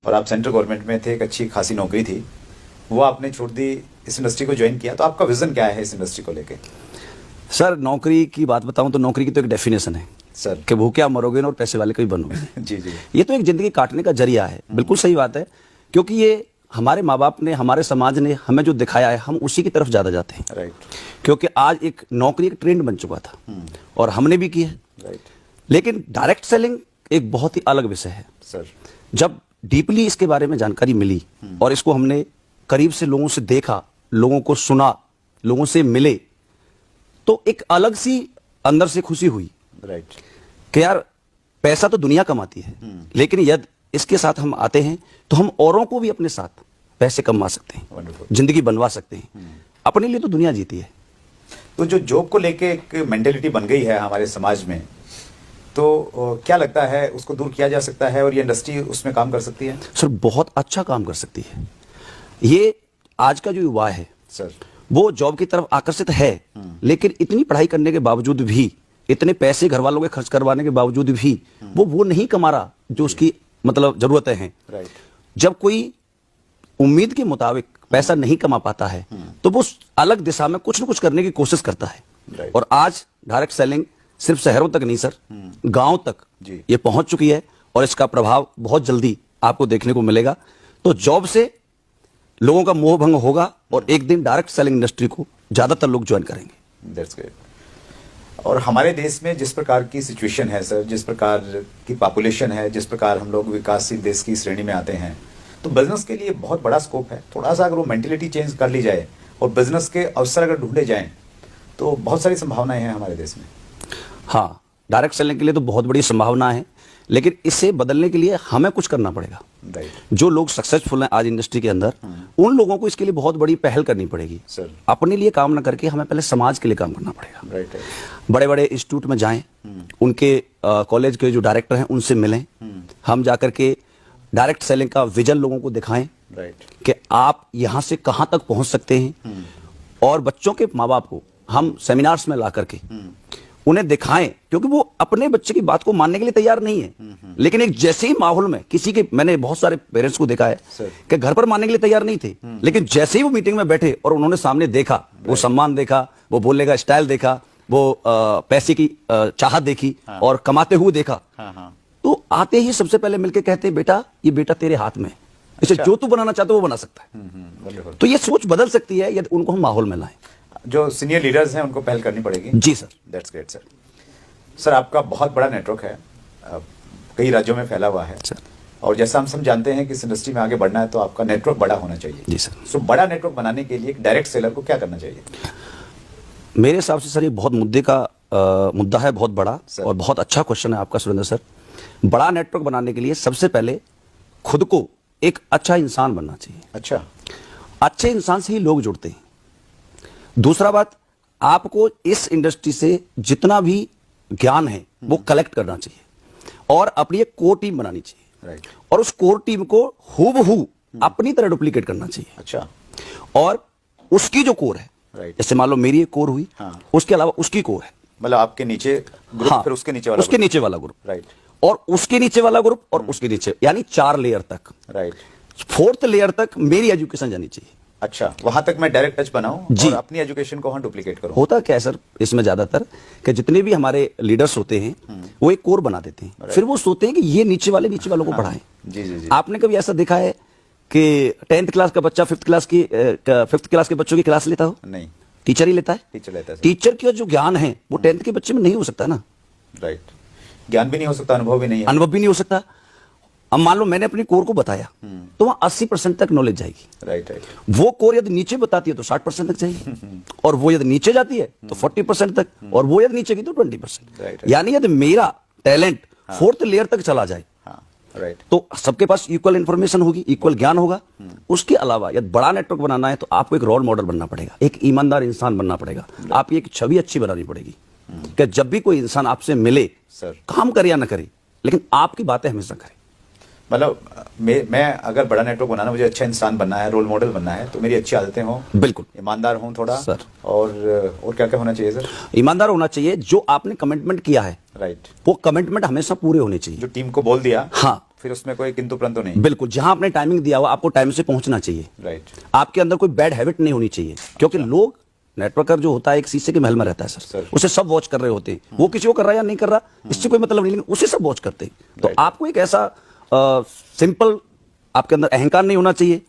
और आप central government में थे, एक अच्छी खासी नौकरी थी, वो आपने छोड़ दी, इस इंडस्ट्री को ज्वाइन किया। तो आपका विजन क्या है इस इंडस्ट्री को लेके? सर नौकरी की बात बताऊं तो नौकरी की तो एक डेफिनेशन है सर कि भूखे आप मरोगे ना और पैसे वाले कभी बनोगे। जी जी, ये तो एक जिंदगी काटने का जरिया है। बिल्कुल सही बात है, क्योंकि ये हमारे माँ बाप ने, हमारे समाज ने हमें जो दिखाया है, हम उसी की तरफ ज्यादा जाते हैं। राइट। क्योंकि आज एक नौकरी एक ट्रेंड बन चुका था और हमने भी की है। राइट लेकिन डायरेक्ट सेलिंग एक बहुत ही अलग विषय है। सर। जब डीपली इसके बारे में जानकारी मिली और इसको हमने करीब से लोगों से देखा, लोगों को सुना, लोगों से मिले, तो एक अलग सी अंदर से खुशी हुई राइट कि यार पैसा तो दुनिया कमाती है, लेकिन यदि इसके साथ हम आते हैं तो हम औरों को भी अपने साथ पैसे कमा सकते हैं, वंडरफुल, जिंदगी बनवा सकते हैं। अपने लिए तो दुनिया जीती है। तो जो जॉब को लेके एक मेंटेलिटी बन गई है हमारे समाज में, तो क्या लगता है उसको दूर किया जा सकता है और ये इंडस्ट्री उसमें काम कर सकती है? सर बहुत अच्छा काम कर सकती है। ये आज का जो युवा है सर, वो जॉब की तरफ आकर्षित है, लेकिन इतनी पढ़ाई करने के बावजूद भी, इतने पैसे घर वालों के खर्च करवाने के बावजूद भी वो नहीं कमा रहा जो उसकी मतलब जरूरतें हैं। राइट। जब कोई उम्मीद के मुताबिक पैसा नहीं कमा पाता है तो वो अलग दिशा में कुछ न कुछ करने की कोशिश करता है। राइट। और आज डायरेक्ट सेलिंग सिर्फ शहरों तक नहीं सर, गांव तक जी। ये पहुंच चुकी है और इसका प्रभाव बहुत जल्दी आपको देखने को मिलेगा। तो जॉब से लोगों का मोह भंग होगा और एक दिन डायरेक्ट सेलिंग इंडस्ट्री को ज्यादातर लोग ज्वाइन करेंगे। That's great. और हमारे देश में जिस प्रकार की सिचुएशन है सर, जिस प्रकार की पॉपुलेशन है, जिस प्रकार हम लोग विकासशील देश की श्रेणी में आते हैं, तो बिजनेस के लिए बहुत बड़ा स्कोप है। थोड़ा सा अगर वो मेंटेलिटी चेंज कर ली जाए और बिजनेस के अवसर अगर ढूंढे जाएं तो बहुत सारी संभावनाएं हैं हमारे देश में। हाँ, डायरेक्ट सेलिंग के लिए तो बहुत बड़ी संभावना है, लेकिन इसे बदलने के लिए हमें कुछ करना पड़ेगा। राइट जो लोग सक्सेसफुल हैं आज इंडस्ट्री के अंदर, उन लोगों को इसके लिए बहुत बड़ी पहल करनी पड़ेगी। सर। अपने लिए काम ना करके हमें पहले समाज के लिए काम करना पड़ेगा। राइट। बड़े बड़े इंस्टीट्यूट में जाएं, उनके कॉलेज के जो डायरेक्टर हैं उनसे मिलें, हम जाकर के डायरेक्ट सेलिंग का विजन लोगों को दिखाएं राइट कि आप यहां से कहां तक पहुंच सकते हैं। और बच्चों के माँ बाप को हम सेमिनार्स में ला करके उन्हें दिखाएं, क्योंकि वो अपने बच्चे की बात को मानने के लिए तैयार नहीं है, लेकिन एक जैसे ही माहौल में किसी के, मैंने बहुत सारे पेरेंट्स को देखा है कि घर पर मानने के लिए तैयार नहीं थे, लेकिन जैसे ही वो मीटिंग में बैठे और उन्होंने सामने देखा, वो सम्मान देखा, वो बोलने का स्टाइल देखा, वो पैसे की चाहत देखी और कमाते हुए देखा, तो आते ही सबसे पहले मिलकर कहते हैं बेटा ये बेटा तेरे हाथ में, इसे जो तू बनाना चाहते हो वो बना सकता है। तो ये सोच बदल सकती है यदि उनको हम माहौल में लाएं। जो सीनियर लीडर्स हैं उनको पहल करनी पड़ेगी। जी sir. That's great sir. Sir आपका बहुत बड़ा नेटवर्क है, कई राज्यों में फैला हुआ है सर। और जैसा हम सब जानते हैं कि इस इंडस्ट्री में आगे बढ़ना है तो आपका नेटवर्क बड़ा होना चाहिए। जी सर। सो बड़ा नेटवर्क बनाने के लिए एक डायरेक्ट सेलर को क्या करना चाहिए? मेरे हिसाब से सर ये बहुत मुद्दा है, बहुत बड़ा और बहुत अच्छा क्वेश्चन है आपका सुरेंद्र सर। बड़ा नेटवर्क बनाने के लिए सबसे पहले खुद को एक अच्छा इंसान बनना चाहिए। अच्छा। अच्छे इंसान से ही लोग जुड़ते हैं। दूसरा बात, आपको इस इंडस्ट्री से जितना भी ज्ञान है वो कलेक्ट करना चाहिए और अपनी एक कोर टीम बनानी चाहिए। राइट। और उस कोर टीम को हूबहू अपनी तरह डुप्लीकेट करना चाहिए। अच्छा। और उसकी जो कोर है, राइट। जैसे मान लो मेरी एक कोर हुई, उसके अलावा उसकी कोर है, मतलब आपके नीचे ग्रुप, हाँ, फिर उसके नीचे वाला उसके नीचे वाला ग्रुप, राइट, और उसके नीचे वाला ग्रुप और उसके नीचे, यानी 4 लेयर तक। राइट। 4th लेयर तक मेरी एजुकेशन जानी चाहिए। अच्छा, वहां तक मैं डायरेक्ट टच बनाऊं जी। और अपनी एजुकेशन को वहां डुप्लीकेट करूं। होता क्या है सर इसमें ज्यादातर कि जितने भी हमारे लीडर्स होते हैं वो एक कोर बना देते हैं, फिर वो सोचते हैं कि ये नीचे वालों को पढ़ाएं। जी जी जी। आपने कभी ऐसा देखा है कि 10th क्लास का बच्चा 5th क्लास के बच्चों की क्लास लेता हो? नहीं, टीचर ही लेता है। टीचर लेता है। टीचर का जो ज्ञान है वो 10th के बच्चे में नहीं हो सकता ना। राइट। ज्ञान भी नहीं हो सकता, अनुभव भी नहीं है। अनुभव भी नहीं हो सकता। अब मान लो मैंने अपनी कोर को बताया तो वहां 80% तक नॉलेज जाएगी। Right right. वो कोर यदि नीचे बताती है तो 60% तक जाएगी और वो यदि नीचे जाती है तो 40% तक, और वो यदि नीचे की तो 20%। राइट। यानी यदि मेरा टैलेंट 4th लेयर तक चला जाए राइट। तो सबके पास इक्वल इंफॉर्मेशन होगी, इक्वल ज्ञान होगा। उसके अलावा यदि बड़ा नेटवर्क बनाना है तो आपको एक रोल मॉडल बनना पड़ेगा, एक ईमानदार इंसान बनना पड़ेगा। आपकी एक छवि अच्छी बनानी पड़ेगी कि जब भी कोई इंसान आपसे मिले, सर, काम करे या ना करे, लेकिन आपकी बातें हमेशा करे। मतलब मैं अगर बड़ा नेटवर्क बनाना, मुझे अच्छा इंसान बनना है, रोल मॉडल बनना है, तो मेरी अच्छी आदतें हों, बिल्कुल ईमानदार हों थोड़ा सर। और क्या क्या होना चाहिए सर? ईमानदार होना चाहिए। जो आपने कमिटमेंट किया है, राइट, वो कमिटमेंट हमेशा पूरे होने चाहिए। जो टीम को बोल दिया, हाँ, फिर उसमें कोई किंतु परंतु नहीं। बिल्कुल, जहां आपने टाइमिंग दिया हुआ आपको टाइम से पहुंचना चाहिए। राइट। आपके अंदर कोई बैड हैबिट नहीं होनी चाहिए, क्योंकि लोग, नेटवर्कर जो होता है एक शीशे के महल में रहता है सर, उसे सब वॉच कर रहे होते हैं। वो किसी को कर रहा है या नहीं कर रहा इससे कोई मतलब नहीं, लेकिन उसे सब वॉच करते हैं। तो आपको एक ऐसा सिंपल, आपके अंदर अहंकार नहीं होना चाहिए,